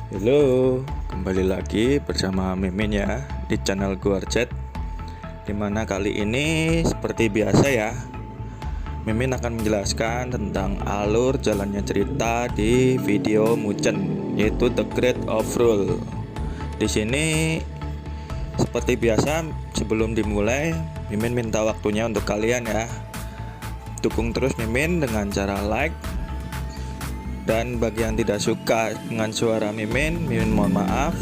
Halo, kembali lagi bersama Mimin ya di channel Guarchat. Dimana kali ini seperti biasa ya, Mimin akan menjelaskan tentang alur jalannya cerita di video Muchen, yaitu The Great Overhaul. Di sini seperti biasa, sebelum dimulai, Mimin minta waktunya untuk kalian ya. Dukung terus Mimin dengan cara like. Dan bagi yang tidak suka dengan suara Mimin mohon maaf.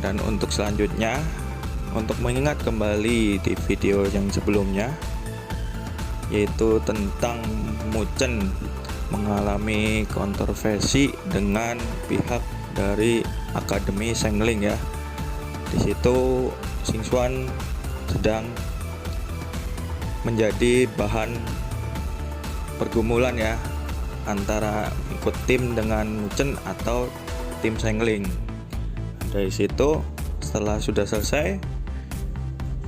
Dan untuk selanjutnya, untuk mengingat kembali di video yang sebelumnya, yaitu tentang Muchen mengalami kontroversi dengan pihak dari Akademi Sengling ya. Di situ Xingxuan sedang menjadi bahan pergumulan ya, antara ikut tim dengan Muchen atau tim Sengling. Dari situ setelah sudah selesai,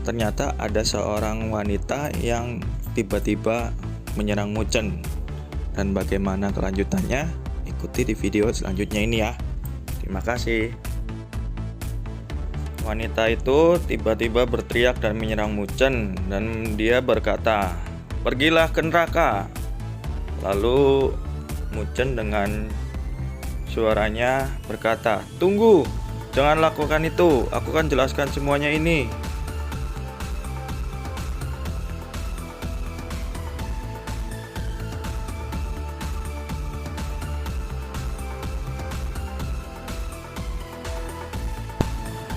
ternyata ada seorang wanita yang tiba-tiba menyerang Muchen. Dan bagaimana kelanjutannya, ikuti di video selanjutnya ini ya. Terima kasih. Wanita itu tiba-tiba berteriak dan menyerang Muchen, dan dia berkata, "Pergilah ke neraka." Lalu Muchen dengan suaranya berkata, "Tunggu, jangan lakukan itu, aku akan jelaskan semuanya ini."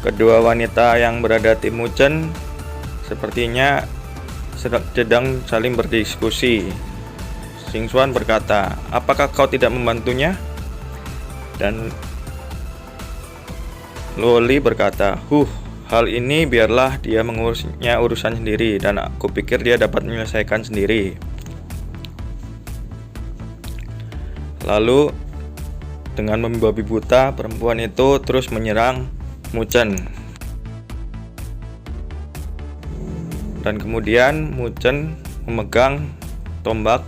Kedua wanita yang berada tim Muchen sepertinya sedang saling berdiskusi. Xingxuan berkata, "Apakah kau tidak membantunya?" Dan Luoli berkata, hal ini biarlah dia mengurusnya urusan sendiri, dan aku pikir dia dapat menyelesaikan sendiri." Lalu dengan membabi buta, perempuan itu terus menyerang Muchen. Dan kemudian Muchen memegang tombak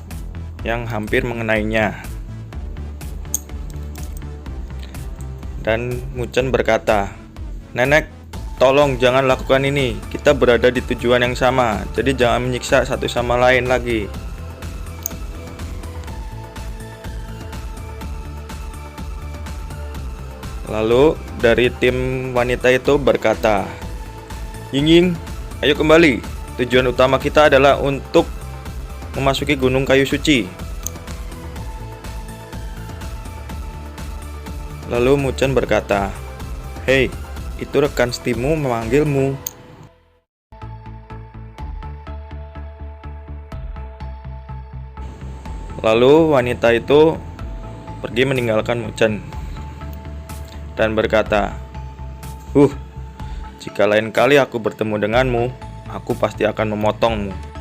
yang hampir mengenainya. Dan Muchen berkata, "Nenek, tolong jangan lakukan ini. Kita berada di tujuan yang sama, jadi jangan menyiksa satu sama lain lagi." Lalu dari tim wanita itu berkata, "Ying, ayo kembali. Tujuan utama kita adalah untuk memasuki Gunung Kayu Suci." Lalu Muchen berkata, "Hei, itu rekan setimu memanggilmu." Lalu wanita itu pergi meninggalkan Muchen dan berkata, jika lain kali aku bertemu denganmu, aku pasti akan memotongmu."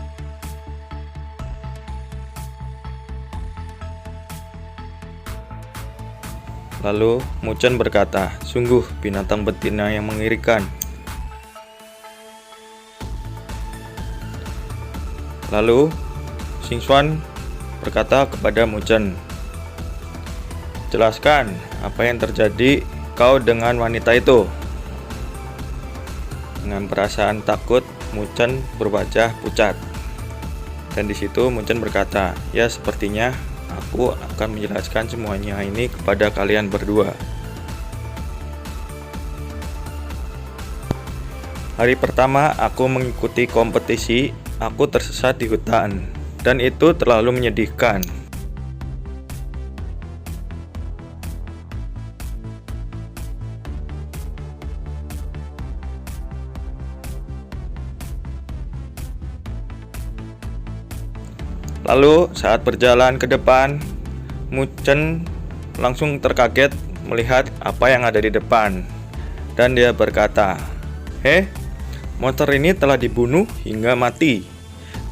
Lalu Muchen berkata, "Sungguh binatang betina yang mengerikan." Lalu Xingxuan berkata kepada Muchen, "Jelaskan apa yang terjadi kau dengan wanita itu." Dengan perasaan takut, Muchen berwajah pucat. Dan di situ Muchen berkata, "Ya, sepertinya aku akan menjelaskan semuanya ini kepada kalian berdua." Hari pertama aku mengikuti kompetisi, aku tersesat di hutan, dan itu terlalu menyedihkan. Lalu saat berjalan ke depan, Muchen langsung terkaget melihat apa yang ada di depan. Dan dia berkata, monster ini telah dibunuh hingga mati.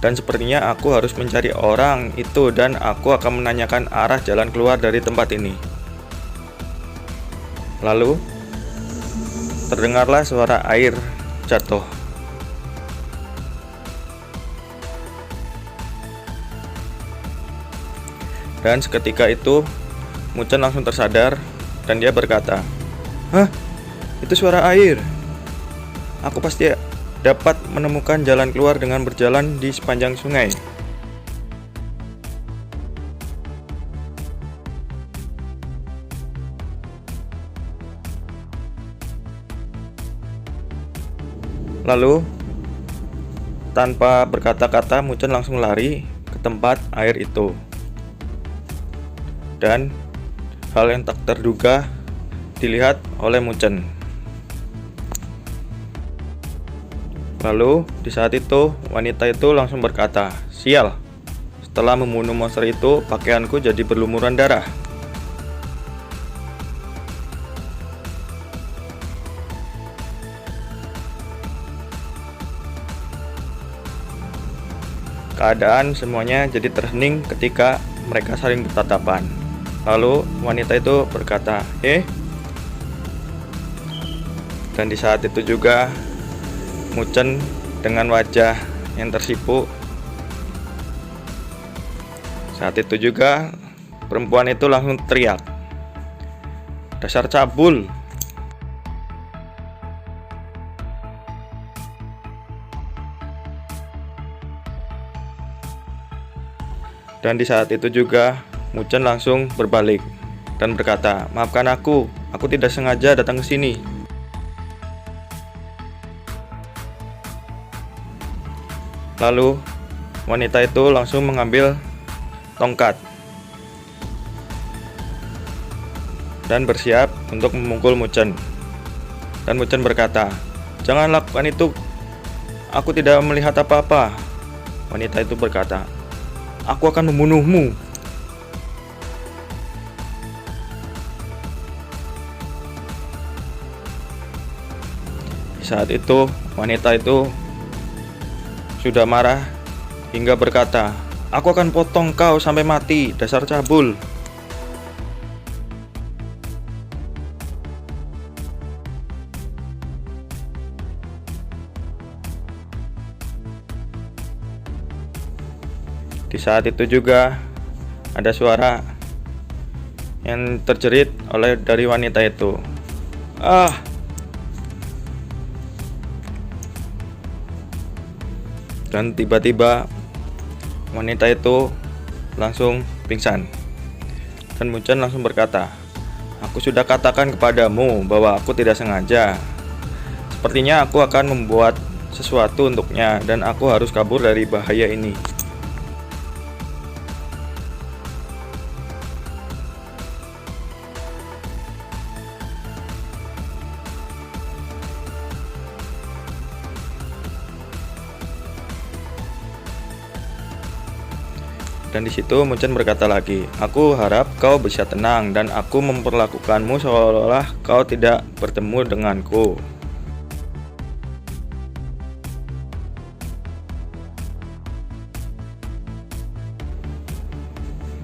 Dan sepertinya aku harus mencari orang itu, dan aku akan menanyakan arah jalan keluar dari tempat ini." Lalu terdengarlah suara air jatuh. Dan seketika itu Muchen langsung tersadar dan dia berkata, "Hah? Itu suara air. Aku pasti dapat menemukan jalan keluar dengan berjalan di sepanjang sungai." Lalu, tanpa berkata-kata, Mucen langsung lari ke tempat air itu. Dan hal yang tak terduga dilihat oleh Mucen. Lalu, di saat itu, wanita itu langsung berkata, "Sial, setelah membunuh monster itu, pakaianku jadi berlumuran darah." Keadaan semuanya jadi terhening ketika mereka saling bertatapan. Lalu wanita itu berkata, Dan di saat itu juga Mucen dengan wajah yang tersipu. Saat itu juga perempuan itu langsung teriak, "Dasar cabul!" Dan di saat itu juga Mucen langsung berbalik dan berkata, "Maafkan aku tidak sengaja datang ke sini." Lalu wanita itu langsung mengambil tongkat dan bersiap untuk memukul Mucen. Dan Mucen berkata, "Jangan lakukan itu, aku tidak melihat apa-apa." Wanita itu berkata, "Aku akan membunuhmu." Saat itu, wanita itu sudah marah hingga berkata, "Aku akan potong kau sampai mati, dasar cabul." Di saat itu juga ada suara yang terjerit oleh dari wanita itu. "Ah!" Dan tiba-tiba wanita itu langsung pingsan. Dan Mucen langsung berkata, "Aku sudah katakan kepadamu bahwa aku tidak sengaja. Sepertinya aku akan membuat sesuatu untuknya dan aku harus kabur dari bahaya ini." Dan di situ Mucen berkata lagi, "Aku harap kau bisa tenang dan aku memperlakukanmu seolah-olah kau tidak bertemu denganku."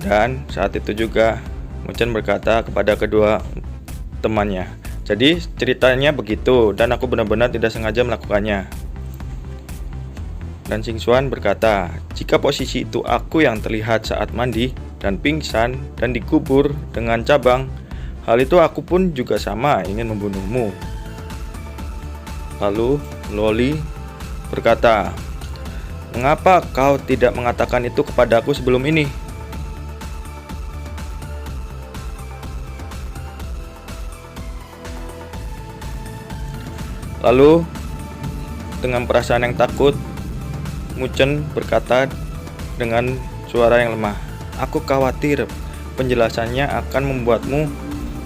Dan saat itu juga Mucen berkata kepada kedua temannya, "Jadi ceritanya begitu dan aku benar-benar tidak sengaja melakukannya." Dan Xingxuan berkata, "Jika posisi itu aku yang terlihat saat mandi dan pingsan dan dikubur dengan cabang, hal itu aku pun juga sama ingin membunuhmu." Lalu Loli berkata, "Mengapa kau tidak mengatakan itu kepadaku sebelum ini?" Lalu dengan perasaan yang takut, Mucen berkata dengan suara yang lemah, "Aku khawatir penjelasannya akan membuatmu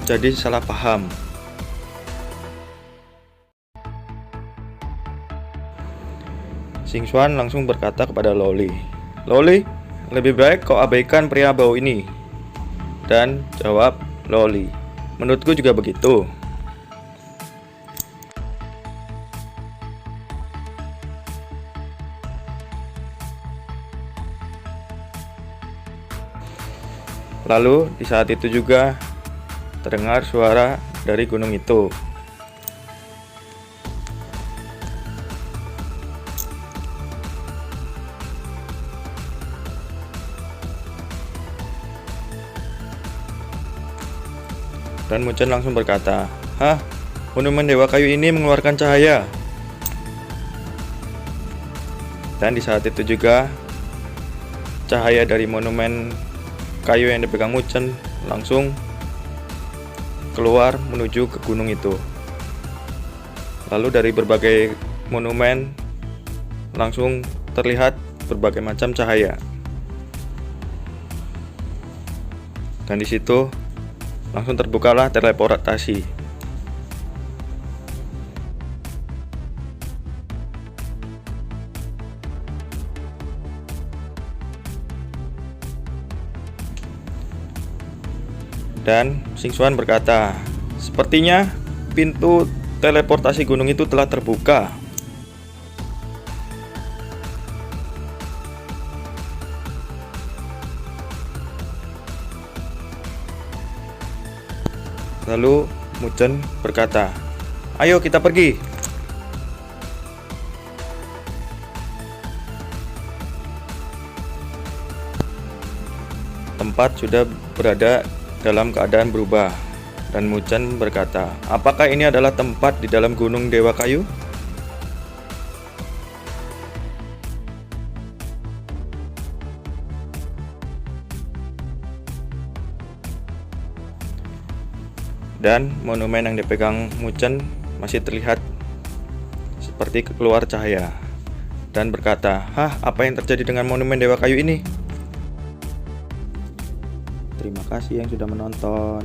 jadi salah paham." Xingxuan langsung berkata kepada Loli, "Loli, lebih baik kau abaikan pria bau ini." Dan jawab Loli, "Menurutku juga begitu." Lalu di saat itu juga terdengar suara dari gunung itu. Dan Muchen langsung berkata, "Hah, monumen dewa kayu ini mengeluarkan cahaya." Dan di saat itu juga cahaya dari monumen kayu yang dipegang Muchen langsung keluar menuju ke gunung itu. Lalu dari berbagai monumen langsung terlihat berbagai macam cahaya. Dan di situ langsung terbukalah teleportasi. Dan Xingxuan berkata, "Sepertinya pintu teleportasi gunung itu telah terbuka." Lalu Muchen berkata, "Ayo kita pergi." Tempat sudah berada dalam keadaan berubah, dan Muchen berkata, "Apakah ini adalah tempat di dalam gunung dewa kayu?" Dan monumen yang dipegang Muchen masih terlihat seperti keluar cahaya, dan berkata, "Hah, apa yang terjadi dengan monumen dewa kayu ini?" Terima kasih yang sudah menonton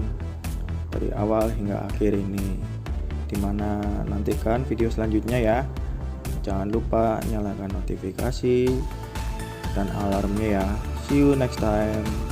dari awal hingga akhir ini. Dimana nantikan video selanjutnya ya. Jangan lupa nyalakan notifikasi dan alarmnya ya. See you next time.